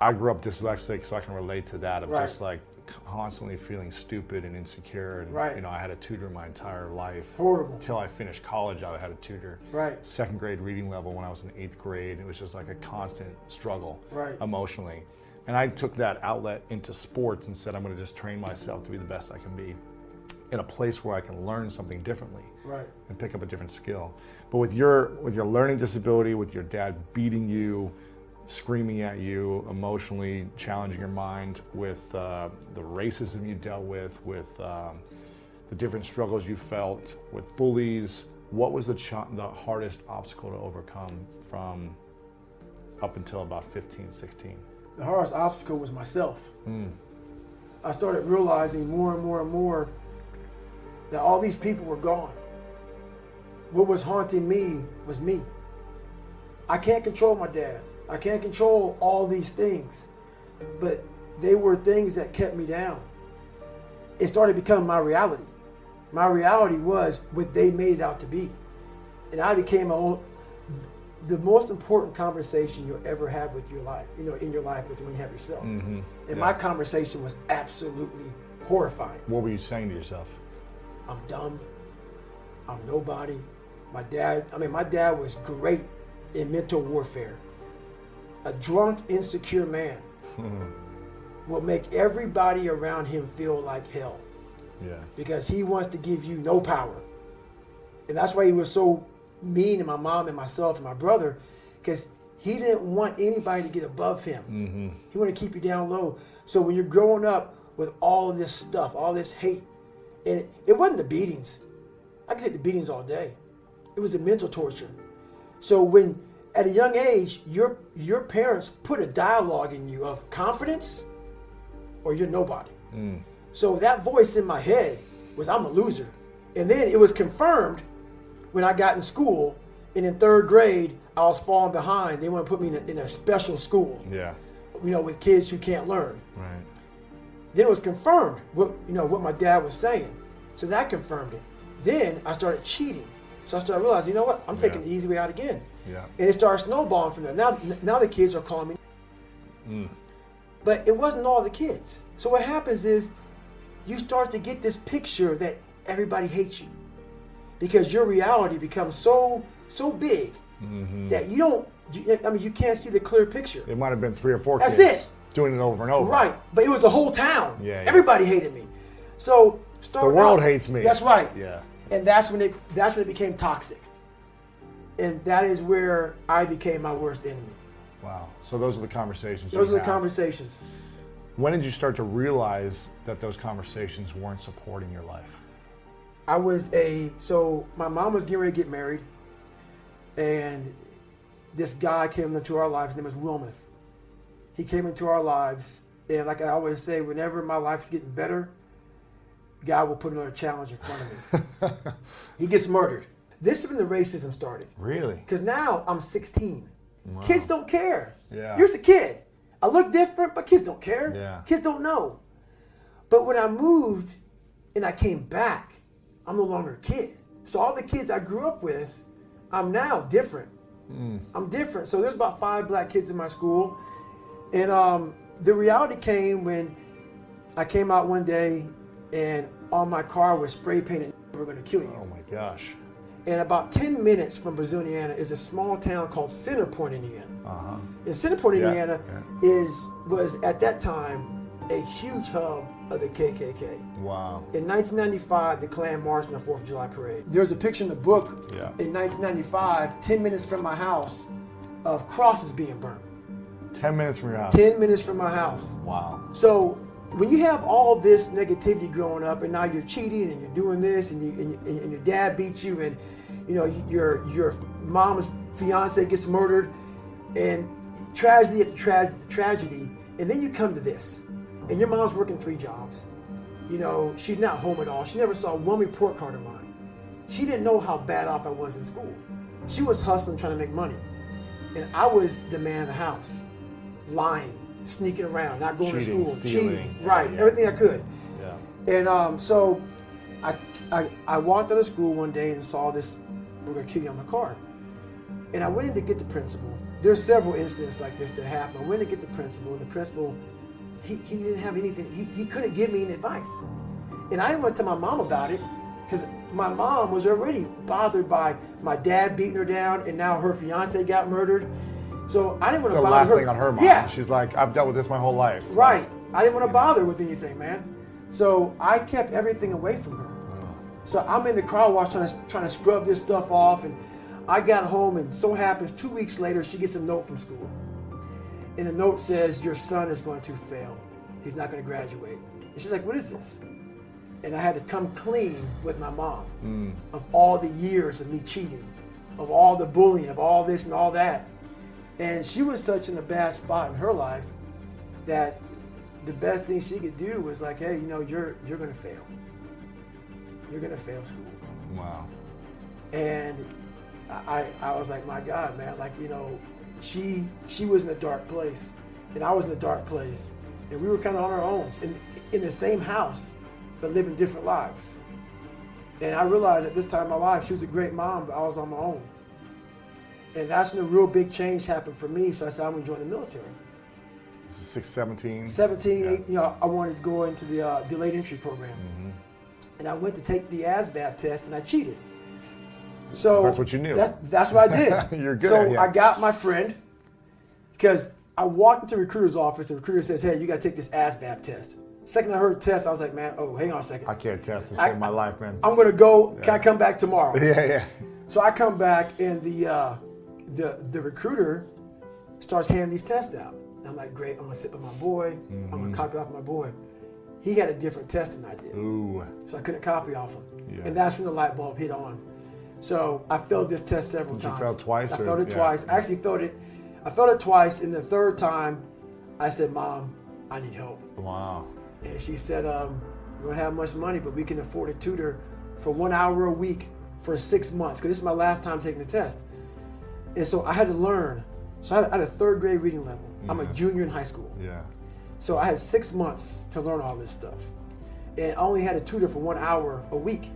I grew up dyslexic, so I can relate to that of Right. just like constantly feeling stupid and insecure. And, Right. you know, I had a tutor my entire life. Horrible. Until I finished college, I had a tutor. Right. Second grade reading level when I was in 8th grade. It was just like a constant struggle Right. emotionally. And I took that outlet into sports and said, I'm going to just train myself to be the best I can be in a place where I can learn something differently. Right. And pick up a different skill. But with your learning disability, with your dad beating you, screaming at you, emotionally challenging your mind, with the racism you dealt with the different struggles you felt, with bullies, what was the hardest obstacle to overcome from up until about 15, 16? The hardest obstacle was myself. I started realizing more and more and more that all these people were gone. What was haunting me was me. I can't control my dad. I can't control all these things, but they were things that kept me down. It started becoming my reality. My reality was what they made it out to be. And I became the most important conversation you'll ever have with your life, in your life, is when you have yourself. Mm-hmm. And my conversation was absolutely horrifying. What were you saying to yourself? I'm dumb. I'm nobody. My dad was great in mental warfare. A drunk, insecure man will make everybody around him feel like hell. Yeah. Because he wants to give you no power. And that's why he was so mean to my mom and myself and my brother, because he didn't want anybody to get above him. Mm-hmm. He wanted to keep you down low. So when you're growing up with all of this stuff, all this hate, and it wasn't the beatings. I could take the beatings all day. It was the mental torture. So when at a young age, your parents put a dialogue in you of confidence or you're nobody. So that voice in my head was, I'm a loser. And then it was confirmed when I got in school, and in 3rd grade, I was falling behind. They want to put me in a special school. Yeah. With kids who can't learn. Right. Then it was confirmed what my dad was saying. So that confirmed it. Then I started cheating. So I started realizing, I'm taking the easy way out again. Yeah. And it started snowballing from there. Now the kids are calling me. But it wasn't all the kids. So what happens is you start to get this picture that everybody hates you, because your reality becomes so big that you can't see the clear picture. It might have been 3 or 4 That's kids it. doing it over and over. Right, but it was the whole town. Yeah. Everybody hated me. So The world hates me. That's right. Yeah. And that's when it became toxic. And that is where I became my worst enemy. Wow. So those are the conversations. Those are the conversations. When did you start to realize that those conversations weren't supporting your life? So my mom was getting ready to get married, and this guy came into our lives. His name was Wilmuth. He came into our lives, and like I always say, whenever my life's getting better, God will put another challenge in front of me. He gets murdered. This is when the racism started. Really? Because now I'm 16. Wow. Kids don't care. Yeah. You're just a kid. I look different, but kids don't care. Yeah. Kids don't know. But when I moved and I came back, I'm no longer a kid. So all the kids I grew up with, I'm now different. I'm different. So there's about 5 black kids in my school. And the reality came when I came out one day and on my car was spray painted, "We're going to kill you." Oh my gosh. And about 10 minutes from Brazil, Indiana is a small town called Center Point, Indiana. Uh-huh. And Center Point, Indiana Yeah. was at that time a huge hub of the KKK. Wow. In 1995, the Klan marched in the 4th of July parade. There's a picture in the book in 1995, 10 minutes from my house, of crosses being burned. 10 minutes from your house. 10 minutes from my house. Wow. So when you have all this negativity growing up, and now you're cheating and you're doing this, and your dad beats you, and your mom's fiance gets murdered, and tragedy after tragedy after tragedy, and then you come to this, and your mom's working 3 jobs. She's not home at all. She never saw one report card of mine. She didn't know how bad off I was in school. She was hustling, trying to make money, and I was the man of the house, lying, sneaking around, not going to school, cheating, everything I could. Yeah. And so I walked out of school one day and saw this, "We're going to kill you," on my car. And I went in to get the principal, there's several incidents like this that happened. I went to get the principal, and the principal, he didn't have anything. He couldn't give me any advice. And I didn't want to tell my mom about it because my mom was already bothered by my dad beating her down, and now her fiance got murdered. So I didn't want to The bother last her. thing on her mind. Yeah. She's like, I've dealt with this my whole life. Right. I didn't want to bother her with anything, man. So I kept everything away from her. So I'm in the car wash trying to scrub this stuff off, and I got home, and so happens 2 weeks later she gets a note from school. And the note says, your son is going to fail. He's not going to graduate. And she's like, what is this? And I had to come clean with my mom of all the years of me cheating, of all the bullying, of all this and all that. And she was such in a bad spot in her life that the best thing she could do was like, hey, you're going to fail. You're going to fail school. Wow. And I was like, my God, man, like, she was in a dark place and I was in a dark place, and we were kind of on our own in the same house, but living different lives. And I realized at this time in my life, she was a great mom, but I was on my own. And that's when a real big change happened for me. So I said, I'm going to join the military. This is 6, 17? 17, yeah. I wanted to go into the delayed entry program. Mm-hmm. And I went to take the ASVAB test, and I cheated. So that's what you knew. That's what I did. You're good. So I got my friend, because I walked into the recruiter's office, and the recruiter says, hey, you got to take this ASVAB test. Second I heard the test, I was like, man, hang on a second. I can't test to save my life, man. I'm going to go. Yeah. Can I come back tomorrow? Yeah. So I come back, and the recruiter starts handing these tests out. And I'm like, great, I'm going to sit with my boy. Mm-hmm. I'm going to copy off my boy. He had a different test than I did. Ooh. So I couldn't copy off him. Yeah. And that's when the light bulb hit on. So I failed this test several times. You failed twice? I failed it twice. I actually failed it. I failed it twice, and the third time, I said, Mom, I need help. Wow. And she said, we don't have much money, but we can afford a tutor for 1 hour a week for 6 months, because this is my last time taking the test. And so I had to learn. So I had a third grade reading level. Yeah. I'm a junior in high school. Yeah. So I had 6 months to learn all this stuff. And I only had a tutor for 1 hour a week.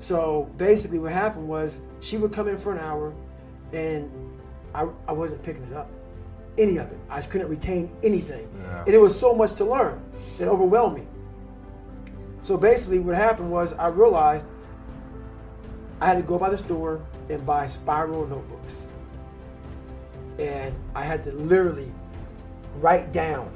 So basically what happened was she would come in for an hour, and I wasn't picking it up, any of it. I just couldn't retain anything. Yeah. And it was so much to learn that overwhelmed me. So basically what happened was I realized I had to go by the store and buy spiral notebooks. And I had to literally write down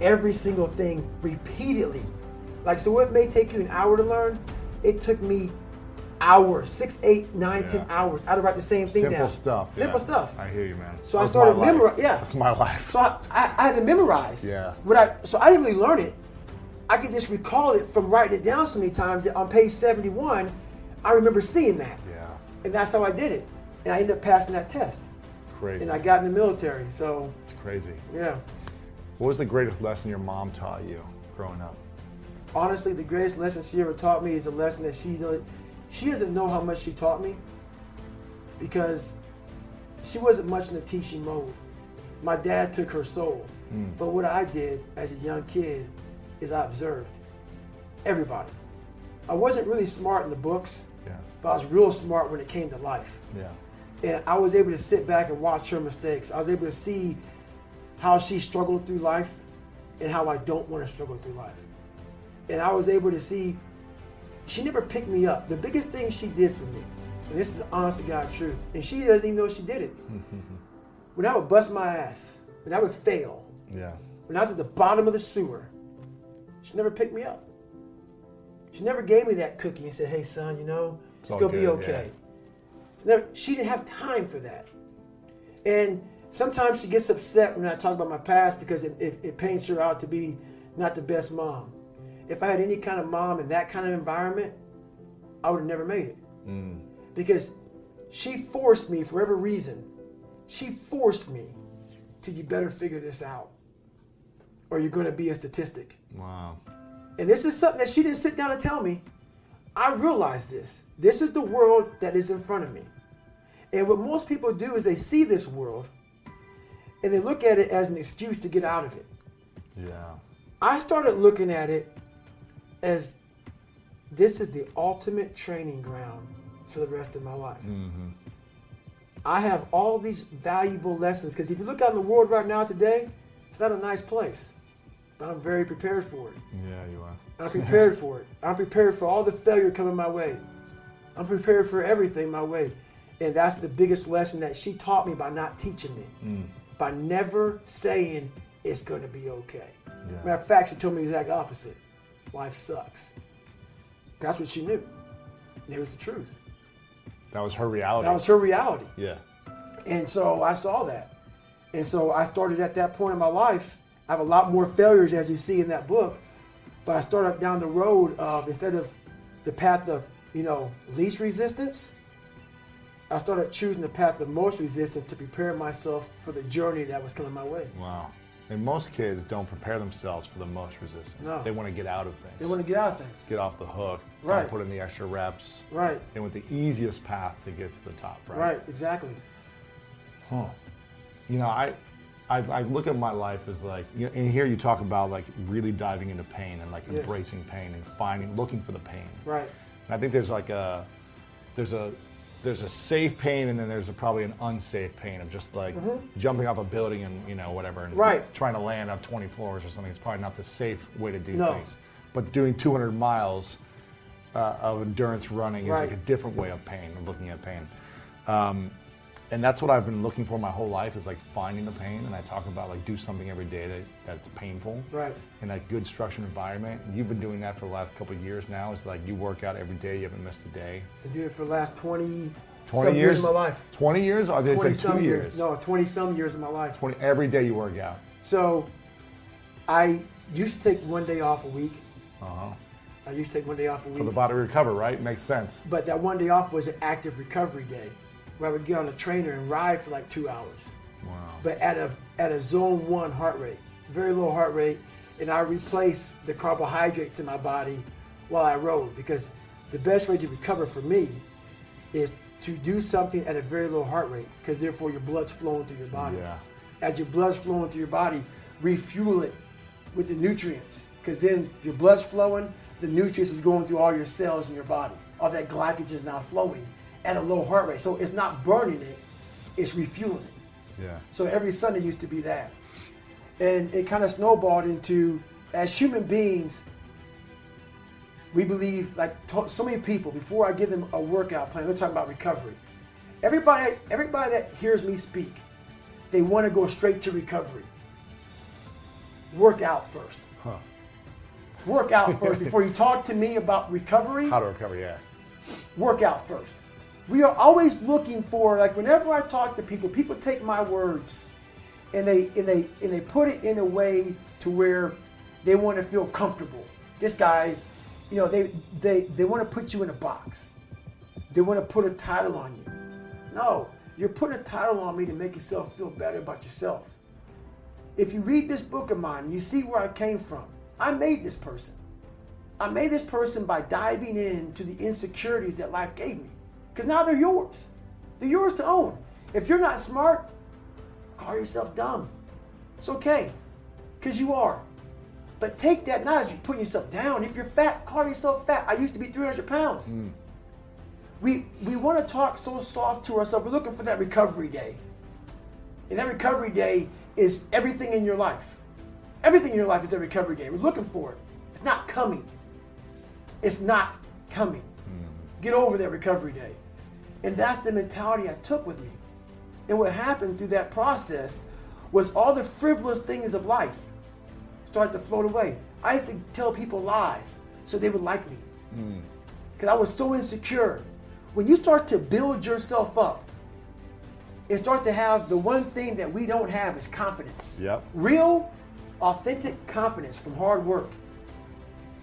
every single thing repeatedly. Like, so what may take you an hour to learn, it took me hours, 6, 8, 9, 10 hours. I had to write the same thing down. Simple stuff. I hear you, man. So I started memorizing. Yeah. That's my life. So I had to memorize. Yeah. So I didn't really learn it. I could just recall it from writing it down so many times that on page 71, I remember seeing that. Yeah. And that's how I did it. And I ended up passing that test. Crazy. And I got in the military. So it's crazy. Yeah. What was the greatest lesson your mom taught you growing up? Honestly, the greatest lesson she ever taught me is a lesson that she doesn't know how much she taught me, because she wasn't much in the teaching mode. My dad took her soul. But what I did as a young kid is I observed everybody. I wasn't really smart in the books, but I was real smart when it came to life. Yeah. And I was able to sit back and watch her mistakes. I was able to see how she struggled through life and how I don't want to struggle through life. And I was able to see she never picked me up. The biggest thing she did for me, and this is the honest to God truth, and she doesn't even know she did it. When I would bust my ass, when I would fail, when I was at the bottom of the sewer, she never picked me up. She never gave me that cookie and said, hey son, it's going to be okay. She didn't have time for that. And sometimes she gets upset when I talk about my past because it paints her out to be not the best mom. If I had any kind of mom in that kind of environment, I would have never made it. Because she forced me, for every reason, she forced me to, you better figure this out, or you're going to be a statistic. Wow. And this is something that she didn't sit down and tell me. I realized this. This is the world that is in front of me. And what most people do is they see this world and they look at it as an excuse to get out of it. Yeah. I started looking at it as this is the ultimate training ground for the rest of my life. I have all these valuable lessons, because if you look out in the world right now today, it's not a nice place, but I'm very prepared for it. Yeah, you are. I'm prepared for it. I'm prepared for all the failure coming my way. I'm prepared for everything my way. And that's the biggest lesson that she taught me by not teaching me, by never saying it's going to be okay. Yeah. Matter of fact, she told me the exact opposite. Life sucks. That's what she knew. And it was the truth. That was her reality. That was her reality. Yeah. And so I saw that. And so I started at that point in my life. I have a lot more failures, as you see in that book. But I started down the road of, instead of the path of, least resistance, I started choosing the path of most resistance to prepare myself for the journey that was coming my way. Wow. And most kids don't prepare themselves for the most resistance. No. They want to get out of things. They want to get out of things. Get off the hook. Right. Don't put in the extra reps. Right. They want the easiest path to get to the top, right? Right, exactly. Huh. I look at my life as like, and here you talk about like really diving into pain and like Yes. embracing pain and looking for the pain. Right. And I think there's like there's a safe pain, and then there's probably an unsafe pain of just like jumping off a building and whatever, and Right. trying to land up 20 floors or something. It's probably not the safe way to do No. things. But doing 200 miles of endurance running is Right. like a different way of pain, of looking at pain. And that's what I've been looking for my whole life, is like finding the pain. And I talk about like do something every day that's painful. Right. In that good structured environment. You've been doing that for the last couple of years now. It's like you work out every day, you haven't missed a day. I do it for the last 20 years of my life. 20 years? Or did 20 they say 2 some years? No, 20 some years of my life. 20, every day you work out. So I used to take one day off a week. Uh-huh. I used to take one day off a For the week. body to recover, right? Makes sense. But that one day off was an active recovery day, where I would get on a trainer and ride for like 2 hours. Wow. But at a zone 1 heart rate, very low heart rate, and I replaced the carbohydrates in my body while I rode, because the best way to recover for me is to do something at a very low heart rate, because therefore your blood's flowing through your body. Yeah. As your blood's flowing through your body, refuel it with the nutrients, because then your blood's flowing, the nutrients is going through all your cells in your body. All that glycogen is now flowing at a low heart rate. So it's not burning it, it's refueling it. Yeah. So every Sunday used to be that. And it kind of snowballed into, as human beings, we believe, like so many people, before I give them a workout plan, they're talking about recovery. Everybody that hears me speak, they want to go straight to recovery. Work out first. Huh. Work out first. Before you talk to me about recovery, How to recover, yeah. work out first. We are always looking for, like whenever I talk to people, people take my words and they put it in a way to where they want to feel comfortable. This guy, they want to put you in a box. They want to put a title on you. No, you're putting a title on me to make yourself feel better about yourself. If you read this book of mine and you see where I came from, I made this person. I made this person by diving into the insecurities that life gave me. Because now they're yours. They're yours to own. If you're not smart, call yourself dumb. It's okay, because you are. But take that not as you're putting yourself down. If you're fat, call yourself fat. I used to be 300 pounds. We want to talk so soft to ourselves. We're looking for that recovery day. And that recovery day is everything in your life. Everything in your life is a recovery day. We're looking for it. It's not coming. It's not coming. Get over that recovery day. And that's the mentality I took with me. And what happened through that process was all the frivolous things of life started to float away. I used to tell people lies so they would like me. Because I was so insecure. When you start to build yourself up and start to have the one thing that we don't have is confidence. Yep. Real, authentic confidence from hard work.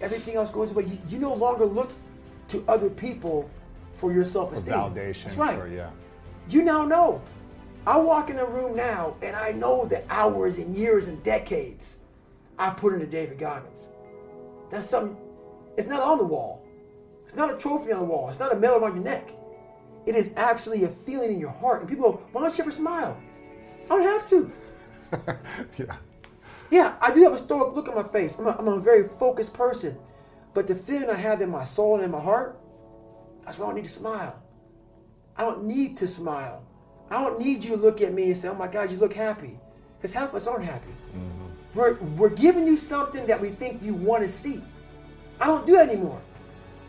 Everything else goes away. You no longer look to other people for your self-esteem. For validation. That's right. Yeah. You now know. I walk in a room now and I know the hours and years and decades I put into David Goggins. That's something, it's not on the wall. It's not a trophy on the wall. It's not a medal around your neck. It is actually a feeling in your heart. And people go, why don't you ever smile? I don't have to. Yeah. Yeah, I do have a stoic look on my face. I'm a very focused person. But the feeling I have in my soul and in my heart, that's why I don't need to smile. I don't need to smile. I don't need you to look at me and say, oh my God, you look happy. Because half of us aren't happy. We're giving you something that we think you want to see. I don't do that anymore.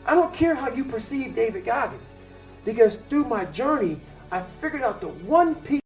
I don't care how you perceive David Goggins. Because through my journey, I figured out the one piece